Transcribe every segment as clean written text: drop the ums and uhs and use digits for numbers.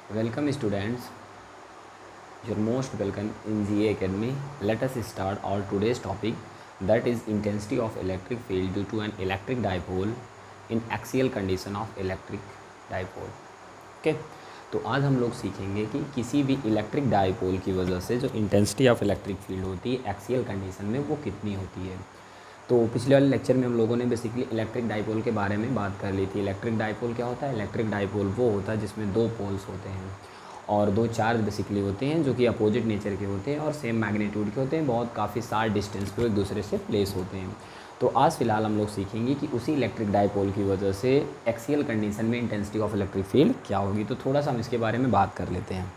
Welcome students, you're most welcome in GA Academy. Let us start our today's topic, that is intensity of electric field due to an electric dipole in axial condition of electric dipole. Okay तो आज हम लोग सीखेंगे कि किसी भी electric dipole की वजह से जो इंटेंसिटी ऑफ इलेक्ट्रिक फील्ड होती है एक्सियल कंडीशन में वो कितनी होती है। तो पिछले वाले लेक्चर में हम लोगों ने बेसिकली इलेक्ट्रिक डाइपोल के बारे में बात कर ली थी। इलेक्ट्रिक डाइपोल क्या होता है? इलेक्ट्रिक डाइपोल वो होता है जिसमें दो पोल्स होते हैं और दो चार्ज बेसिकली होते हैं जो कि अपोजिट नेचर के होते हैं और सेम मैग्नीट्यूड के होते हैं, बहुत काफ़ी शार्ट डिस्टेंस पे एक दूसरे से प्लेस होते हैं। तो आज फ़िलहाल हम लोग सीखेंगे कि उसी इलेक्ट्रिक डाइपोल की वजह से एक्सियल कंडीशन में इंटेंसिटी ऑफ इलेक्ट्रिक फील्ड क्या होगी। तो थोड़ा सा हम इसके बारे में बात कर लेते हैं।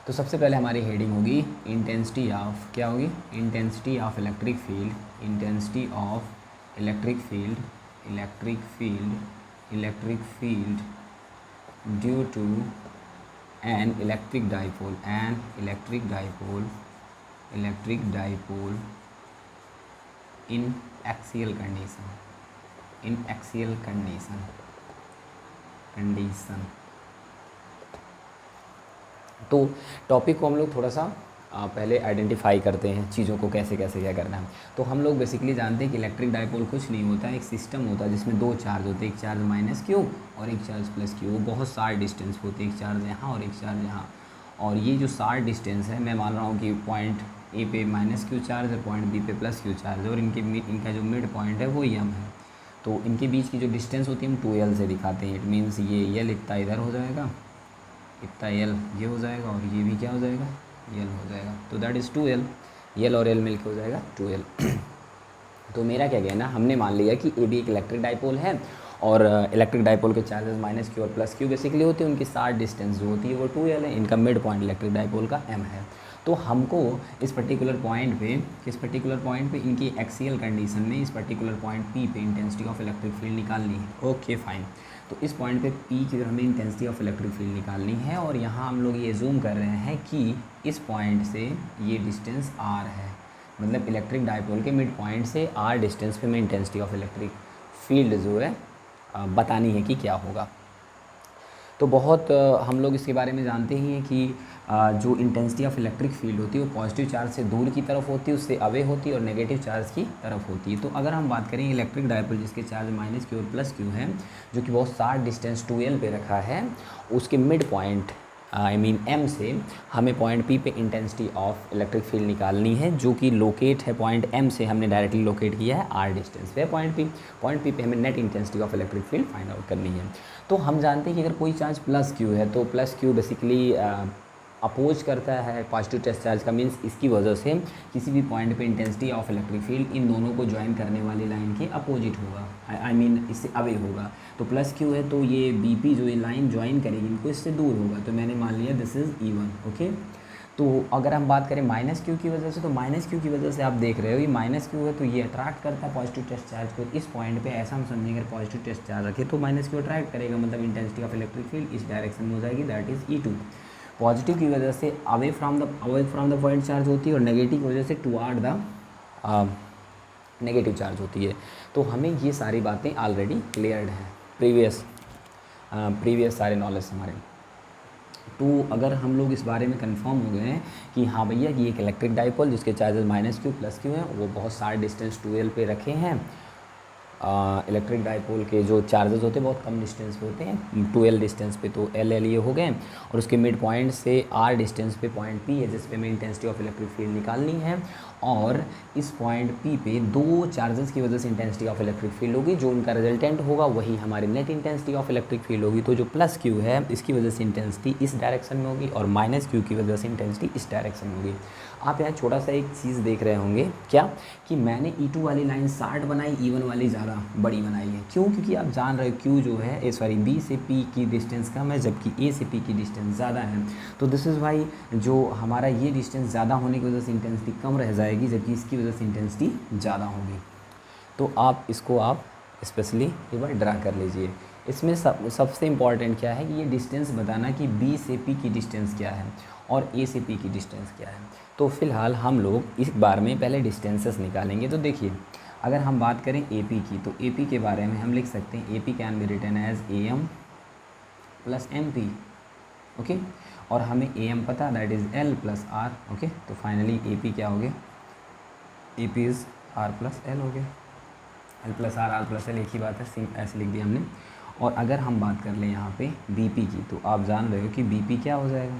तो सबसे पहले हमारी हेडिंग होगी इंटेंसिटी ऑफ, क्या होगी? Intensity of electric field, intensity of electric field, electric field, electric field due to an electric dipole, an electric dipole, electric dipole in axial condition, in axial condition, condition. तो topic को हम लोग थोड़ा सा पहले identify करते हैं, चीज़ों को कैसे कैसे क्या करना है। तो हम लोग बेसिकली जानते हैं कि इलेक्ट्रिक डाइपोल कुछ नहीं होता है, एक सिस्टम होता है जिसमें दो चार्ज होते हैं, एक चार्ज माइनस क्यू और एक चार्ज प्लस क्यू। वो बहुत शार्ट डिस्टेंस पे होते हैं, एक चार्ज यहाँ और एक चार्ज यहाँ। और ये जो शार्ट डिस्टेंस है, मैं मान रहा हूँ कि पॉइंट ए पे माइनस क्यू चार्ज और पॉइंट बी पे प्लस क्यू चार्ज है और इनका जो मिड पॉइंट है वो एम है। तो इनके बीच की जो डिस्टेंस होती है हम 2l से दिखाते हैं। इट मीन्स ये एल इतना इधर हो जाएगा, इतना एल ये हो जाएगा और ये भी क्या हो जाएगा? एल हो जाएगा। तो दैट इज़ 2l, एल और एल मिलके हो जाएगा 2l। तो मेरा क्या कहना, हमने मान लिया कि ए भी एक इलेक्ट्रिक डाइपोल है और इलेक्ट्रिक डाइपोल के चार्जेस माइनस क्यू और प्लस क्यू बेसिकली होती है, उनकी शार्ट डिस्टेंस जो होती है वो 2l है, इनका मिड पॉइंट इलेक्ट्रिक डाइपोल का m है। तो हमको इस पर्टिकुलर पॉइंट पे, किस पर्टिकुलर पॉइंट पे, इनकी एक्सियल कंडीशन में इस पर्टिकुलर पॉइंट P पे इंटेंसिटी ऑफ इलेक्ट्रिक फील्ड निकालनी है। Okay fine. तो इस पॉइंट पे P की हमें इंटेंसिटी ऑफ इलेक्ट्रिक फील्ड निकालनी है और यहाँ हम लोग ये जूम कर रहे हैं कि इस पॉइंट से ये डिस्टेंस r है, मतलब इलेक्ट्रिक डाइपोल के मिड पॉइंट से r डिस्टेंस पे हमें इंटेंसिटी ऑफ इलेक्ट्रिक फील्ड जो है बतानी है कि क्या होगा। तो बहुत हम लोग इसके बारे में जानते ही हैं कि जो इंटेंसिटी ऑफ इलेक्ट्रिक फील्ड होती है वो पॉजिटिव चार्ज से दूर की तरफ होती है, उससे अवे होती है और नेगेटिव चार्ज की तरफ होती है। तो अगर हम बात करें इलेक्ट्रिक डाइपोल जिसके चार्ज माइनस क्यू और प्लस क्यू है, जो कि बहुत शार्ट डिस्टेंस 2l पे रखा है, उसके mid point I mean m से हमें पॉइंट P पे इंटेंसिटी ऑफ इलेक्ट्रिक फील्ड निकालनी है, जो कि लोकेट है पॉइंट m से, हमने डायरेक्टली लोकेट किया है r डिस्टेंस पे पॉइंट P पे हमें net intensity of electric field find out करनी है। तो हम जानते हैं कि अगर कोई चार्ज प्लस क्यू है तो प्लस क्यू बेसिकली अपोज करता है पॉजिटिव टेस्ट चार्ज का, मीन्स इसकी वजह से किसी भी पॉइंट पे इंटेंसिटी ऑफ इलेक्ट्रिक फील्ड इन दोनों को ज्वाइन करने वाली लाइन के अपोजिट होगा, आई मीन इससे अवे होगा। तो प्लस क्यू है तो ये BP जो ये लाइन ज्वाइन करेगी इनको इससे दूर होगा, तो मैंने मान लिया दिस इज़ E1। ओके, तो अगर हम बात करें माइनस क्यू की वजह से, तो माइनस क्यू की वजह से आप देख रहे हो ये माइनस क्यू है तो ये अट्रैक्ट करता है पॉजिटिव टेस्ट चार्ज को। इस पॉइंट पे ऐसा हम समझेंगे अगर पॉजिटिव टेस्ट चार्ज रखे तो माइनस क्यू अट्रैक्ट करेगा, मतलब इंटेंसिटी ऑफ इलेक्ट्रिक फील्ड इस डायरेक्शन में हो जाएगी, दैट इज़ E2। पॉजिटिव की वजह से away from the point charge होती है और नेगेटिव की वजह से टुवार्ड द नेगेटिव चार्ज होती है। तो हमें ये सारी बातें ऑलरेडी क्लियर्ड हैं प्रीवियस सारे नॉलेज हमारे। तो अगर हम लोग इस बारे में कंफर्म हो गए हैं कि हाँ भैया ये एक इलेक्ट्रिक डाइपोल जिसके charges minus Q plus Q हैं, वो बहुत शार्ट डिस्टेंस 2l पे रखे हैं। इलेक्ट्रिक डाइपोल के जो चार्जेस होते हैं बहुत कम डिस्टेंस पे होते हैं, 2l डिस्टेंस पे, तो l ये हो गए। और उसके मिड पॉइंट से r डिस्टेंस पे पॉइंट P है जिस पे हमें इंटेंसिटी ऑफ इलेक्ट्रिक फील्ड निकालनी है। और इस पॉइंट P पे दो चार्जेस की वजह से इंटेंसिटी ऑफ इलेक्ट्रिक फील्ड होगी, जो उनका रिजल्टेंट होगा वही हमारी net intensity of electric field होगी। तो जो प्लस क्यू है इसकी वजह से इंटेंसिटी इस डायरेक्शन में होगी और माइनस क्यू की वजह से इंटेंसिटी इस डायरेक्शन में होगी। आप यहाँ छोटा सा एक चीज़ देख रहे होंगे क्या, कि मैंने E2 वाली लाइन 60 बनाई, E1 वाली ज़्यादा बड़ी बनाई है। क्यों? क्योंकि आप जान रहे हो Q जो है B से P की डिस्टेंस कम है जबकि A से P की डिस्टेंस ज़्यादा है। तो दिस इज़ वाई जो हमारा ये डिस्टेंस ज़्यादा होने की वजह से इंटेंसिटी कम रह जाएगी जबकि इसकी वजह से इंटेंसिटी ज़्यादा होगी। तो आप इसको आप स्पेशली एक बार ड्रा कर लीजिए। इसमें सबसे इम्पॉर्टेंट क्या है कि ये डिस्टेंस बताना कि B से P की डिस्टेंस क्या है और A से P की डिस्टेंस क्या है। तो फिलहाल हम लोग इस बार में पहले डिस्टेंसेस निकालेंगे। तो देखिए अगर हम बात करें AP की, तो AP के बारे में हम लिख सकते हैं AP can be written as AM plus MP। Okay. और हमें ए एम पता, that is L plus R. Okay, तो फाइनली ए पी क्या हो गया, A P is R plus L हो गया। L plus R plus L एक ही बात है, सिंग ऐसे लिख दिया हमने। और अगर हम बात कर लें यहाँ पे बी पी की, तो आप जान रहे हो कि बी पी क्या हो जाएगा।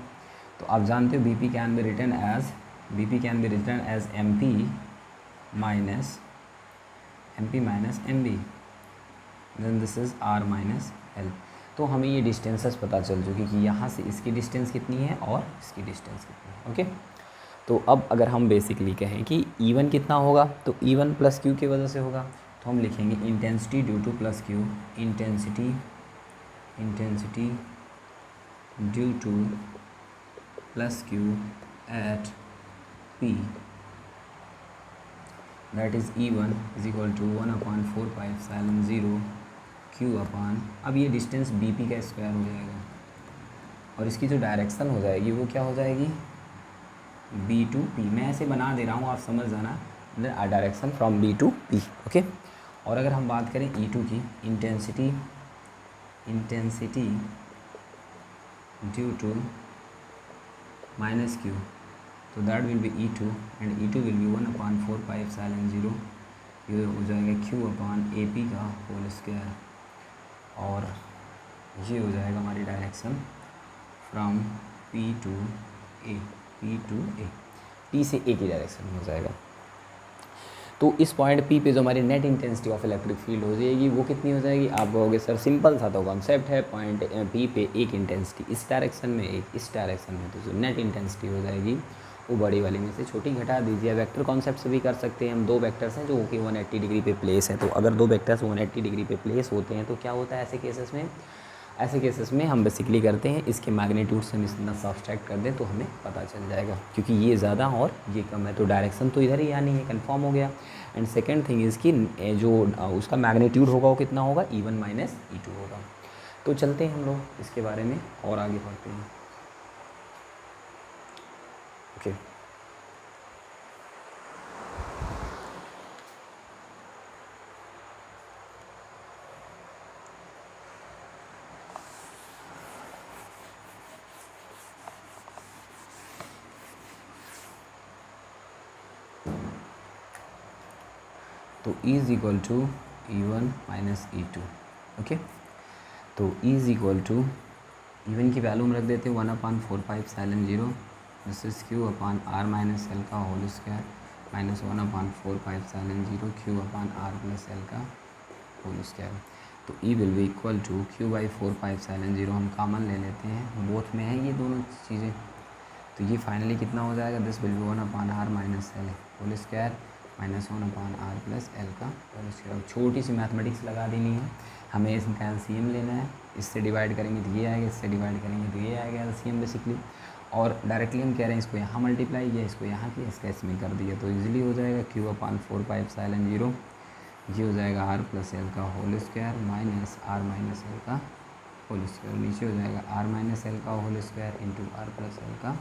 तो आप जानते हो B P can be written as, B P can be written as M P minus M B, then this is R minus L. तो हमें ये डिस्टेंसेस पता चल चुकी कि यहाँ से इसकी डिस्टेंस कितनी है और इसकी डिस्टेंस कितनी है। ओके, तो अब अगर हम बेसिकली कहें कि E1 कितना होगा, तो E1 प्लस क्यू की वजह से होगा, तो हम लिखेंगे intensity due to plus Q, intensity due to plus Q at P, that is E1 is equal to 1/4πε0 Q upon, अब ये डिस्टेंस BP का स्क्वायर हो जाएगा और इसकी जो डायरेक्शन हो जाएगी वो क्या हो जाएगी, B टू P। मैं ऐसे बना दे रहा हूँ, आप समझ जाना, मतलब direction from B to P। Okay, और अगर हम बात करें E2 की, intensity due to minus Q, तो that will be E2 and E2 will be 1/4πε0, ये हो जाएगा Q अपान AP का होल स्क्वायर, और ये हो जाएगा हमारी direction from P to A, P से A की डायरेक्शन में हो जाएगा। तो इस पॉइंट P पे जो हमारी net intensity of electric field हो जाएगी वो कितनी हो जाएगी, आप कहोगे सर सिंपल सा तो कॉन्सेप्ट है, पॉइंट P पे एक इंटेंसिटी इस डायरेक्शन में, एक इस डायरेक्शन में, तो जो नेट इंटेंसिटी हो जाएगी वो बड़ी वाली में से छोटी घटा दीजिए। वेक्टर कॉन्सेप्ट से भी कर सकते हैं हम, दो वेक्टर्स हैं जो कि 180 डिग्री पे प्लेस है, तो अगर दो वेक्टर्स 180 डिग्री पे प्लेस होते हैं तो क्या होता है ऐसे केसेस में हम बेसिकली करते हैं इसके मैग्नीट्यूड से हम इतना सब्सट्रैक्ट कर दें तो हमें पता चल जाएगा, क्योंकि ये ज़्यादा और ये कम है तो डायरेक्शन तो इधर ही आनी है, कंफर्म हो गया। एंड सेकेंड थिंग इज़ कि जो उसका मैग्नीट्यूड होगा वो कितना होगा, E1 माइनस E2 होगा। तो चलते हैं हम लोग इसके बारे में और आगे बढ़ते हैं। ओके, तो E is equal to E1 minus E2। Okay, तो E is equal to E1 की वैल्यू हम रख देते हैं 1/4πε0, this is Q upon R minus L का whole square minus 1/4πε0 Q upon R plus L का होल स्क्वायर। तो E will be equal to Q/4πε0, हम कॉमन ले लेते हैं, बोथ में है ये दोनों चीज़ें, तो ये फाइनली कितना हो जाएगा, this will be 1/r minus L whole square minus 1/r plus L का होल स्क्वायर। छोटी सी मैथमेटिक्स लगा देनी है हमें, इसका एलसीएम लेना है, इससे डिवाइड करेंगे तो ये आएगा, इससे डिवाइड करेंगे तो ये आएगा एलसीएम बेसिकली, और डायरेक्टली हम कह रहे हैं इसको यहाँ मल्टीप्लाई किया, इसको यहाँ किया, इसका इसमें कर दिया, तो ईजिली हो जाएगा Q/4πε0, ये हो जाएगा R प्लस एल का whole square minus R minus L का होल स्क्वायर, नीचे हो जाएगा R माइनस एल का whole square into R plus L का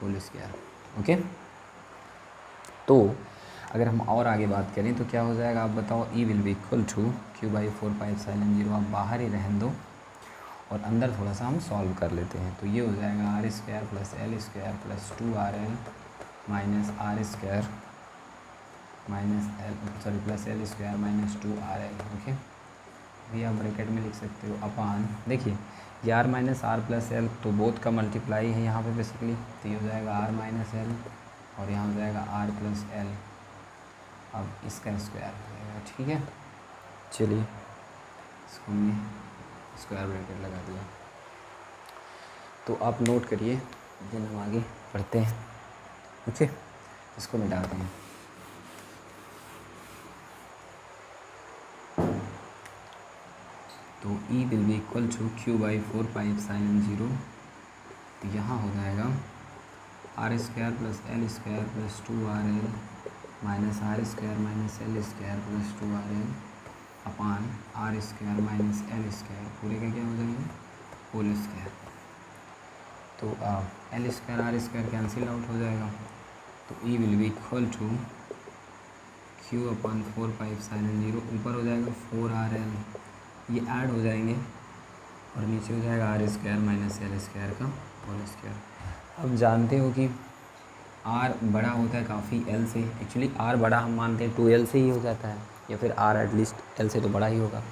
होल स्क्वायर। ओके, तो अगर हम और आगे बात करें तो क्या हो जाएगा, आप बताओ, E will be equal to Q/4πε0, आप बाहर ही रहने दो और अंदर थोड़ा सा हम सॉल्व कर लेते हैं, तो ये हो जाएगा R square plus L square plus 2RL minus R square minus L, sorry plus L square minus 2RL। Okay, ये आप ब्रैकेट में लिख सकते हो अपान, देखिए ये R minus R plus L तो बोथ का मल्टीप्लाई है यहाँ पे बेसिकली, तो ये हो जाएगा R माइनस एल और यहाँ हो जाएगा R प्लस एल, अब इसका स्क्वायर हो जाएगा। ठीक है, चलिए इसको हमने स्क्वायर ब्रैकेट लगा दिया, तो आप नोट करिए, देन हम आगे बढ़ते हैं। ओके, इसको मिटाते हैं। तो E will be equal to Q/4πε0, तो यहाँ हो जाएगा R square plus L square plus 2RL minus R square minus L square plus 2RL upon R square minus L square, पूरे का क्या हो जाएगा, होल स्क्वायर। तो L square R square cancel out हो जाएगा, तो E will be equal to Q/4πε0, ऊपर हो जाएगा 4RL, ये ऐड हो जाएंगे और नीचे हो जाएगा R square minus L square का होल स्क्वायर। अब जानते हो कि आर बड़ा होता है काफ़ी एल से, एक्चुअली आर बड़ा हम मानते हैं 2L से ही हो जाता है, या फिर आर एटलीस्ट एल से तो बड़ा ही होगा।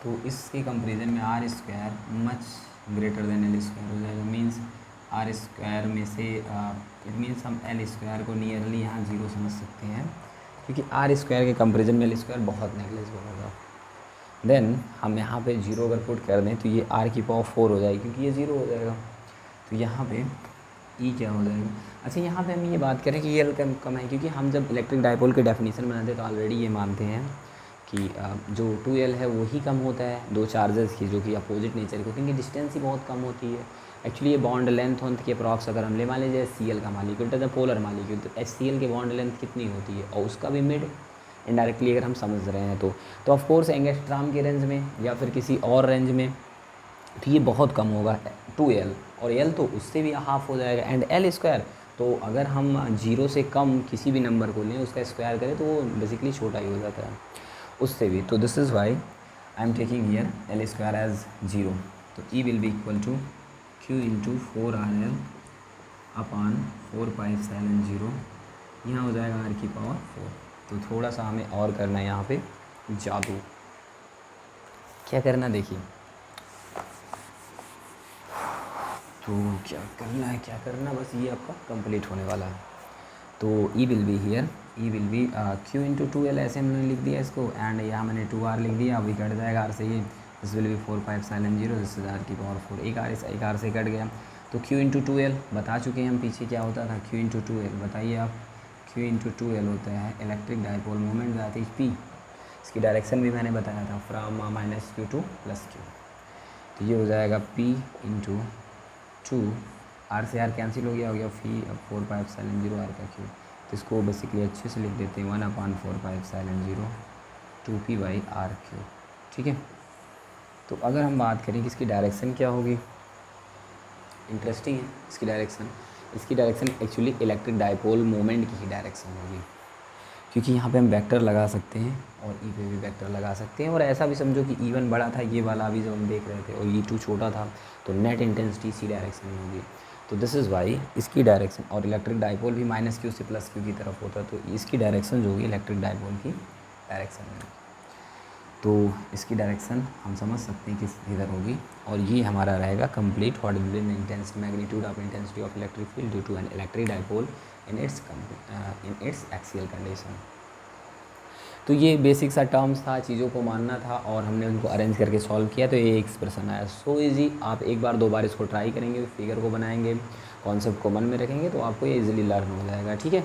तो इसके कंपेरिजन में R square much greater than L square हो जाएगा। मीन्स आर स्क्वायर में से इट मीन्स हम एल स्क्वायर को नियरली यहाँ 0 समझ सकते हैं, क्योंकि आर स्क्वायर के कंपेरिजन में एल स्क्वायर बहुत नेग्लिजिबल होगा। देन हम यहाँ पे 0 अगर पुट कर दें तो ये आर की पावर 4 हो जाएगी, क्योंकि ये 0 हो जाएगा। तो यहाँ पे ई क्या हो जाएगा। अच्छा, यहाँ पे हम ये बात करें कि ये एल कम है, क्योंकि हम जब इलेक्ट्रिक डाइपोल के डेफिनेशन बनाते हैं तो ऑलरेडी ये मानते हैं कि जो 2L है वो ही कम होता है दो चार्जेस की जो कि अपोजिट नेचर के होते हैं, डिस्टेंस ही बहुत कम होती है। एक्चुअली ये बॉन्ड लेंथ के अप्रॉक्स अगर हम ले मान लीजिए Cl का मान लीजिए, तो पोलर मान लीजिए, तो HCl के बॉन्ड लेंथ कितनी होती है, और उसका भी मिड इनडायरेक्टली अगर हम समझ रहे हैं तो ऑफ कोर्स एंगस्ट्रॉम के रेंज में या फिर किसी और रेंज में तो ये बहुत कम होगा 2L, और L तो उससे भी हाफ हो जाएगा। एंड L स्क्वायर तो अगर हम 0 से कम किसी भी नंबर को लें उसका स्क्वायर करें तो वो बेसिकली छोटा ही हो जाता है उससे भी। तो this is why I am taking here L square as 0। तो E will be equal to Q into 4RL upon 4πε0, यहाँ हो जाएगा R की पावर 4। तो थोड़ा सा हमें और करना है यहाँ पे जादू। क्या करना देखिए, तो क्या करना बस ये आपका कंप्लीट होने वाला है। तो E will be here, E will B Q into 2L ऐसे हमने लिख दिया इसको, एंड यहाँ मैंने 2R लिख दिया। अभी कट जाएगा R से ये, this will be 4πε0, this is R की पावर 4। एक R से कट गया। तो Q इंटू 2L बता चुके हैं हम पीछे क्या होता था। Q इंटू 2L बताइए आप। Q इंटू 2L होता है electric dipole moment that is P। इसकी डायरेक्शन भी मैंने बताया था, फ्रॉम -Q टू +Q। तो ये हो जाएगा P इंटू 2, R से R कैंसिल हो गया फी 4πε0 R का Q। तो इसको बेसिकली अच्छे से लिख देते हैं 1/4πε0 2P/RQ। ठीक है। तो अगर हम बात करें कि इसकी डायरेक्शन क्या होगी, इंटरेस्टिंग है इसकी direction actually electric dipole moment की ही डायरेक्शन होगी, क्योंकि यहाँ पे हम वेक्टर लगा सकते हैं और ई पे भी वेक्टर लगा सकते हैं। और ऐसा भी समझो कि E1 बड़ा था ये वाला अभी जब हम देख रहे थे, और E2 छोटा था, तो नेट इंटेंसिटी इसी डायरेक्शन में होगी। तो दिस इज़ वाई इसकी डायरेक्शन, और इलेक्ट्रिक डाइपोल भी -Q से +Q की तरफ होता है, तो इसकी डायरेक्शन जो होगी इलेक्ट्रिक डाइपोल की डायरेक्शन में। तो इसकी डायरेक्शन हम समझ सकते हैं कि इधर होगी, और ये हमारा रहेगा complete what will be the intensity magnitude of intensity of electric field due to an electric dipole in its axial condition. तो ये बेसिक सा टर्म्स था, चीज़ों को मानना था, और हमने उनको अरेंज करके सॉल्व किया, तो ये एक्सप्रेशन आया। So easy. आप एक बार दो बार इसको ट्राई करेंगे, फिगर को बनाएंगे, कॉन्सेप्ट को मन में रखेंगे, तो आपको ये इजीली लर्न हो जाएगा। ठीक है।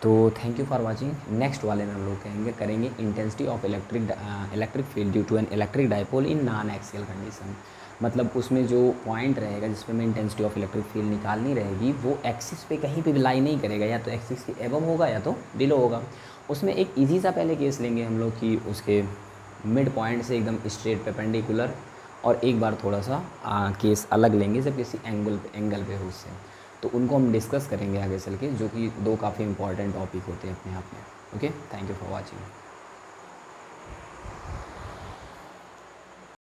तो thank you for watching. Next वाले में हम लोग करेंगे intensity of electric field due to an electric dipole in non axial condition. मतलब उसमें जो पॉइंट रहेगा जिसमें हमें इंटेंसिटी ऑफ इलेक्ट्रिक फील्ड निकालनी रहेगी, वो एक्सिस पे कहीं पे भी लाई नहीं करेगा, या तो एक्सिस के एबव होगा या तो बिलो होगा। उसमें एक इजी सा पहले केस लेंगे हम लोग कि उसके मिड पॉइंट से एकदम स्ट्रेट परपेंडिकुलर, और एक बार थोड़ा सा केस अलग लेंगे जब किसी एंगल पे हो उससे। तो उनको हम डिस्कस करेंगे आगे चल के, जो कि दो काफ़ी इंपॉर्टेंट टॉपिक होते हैं अपने आप में। Okay, thank you for watching.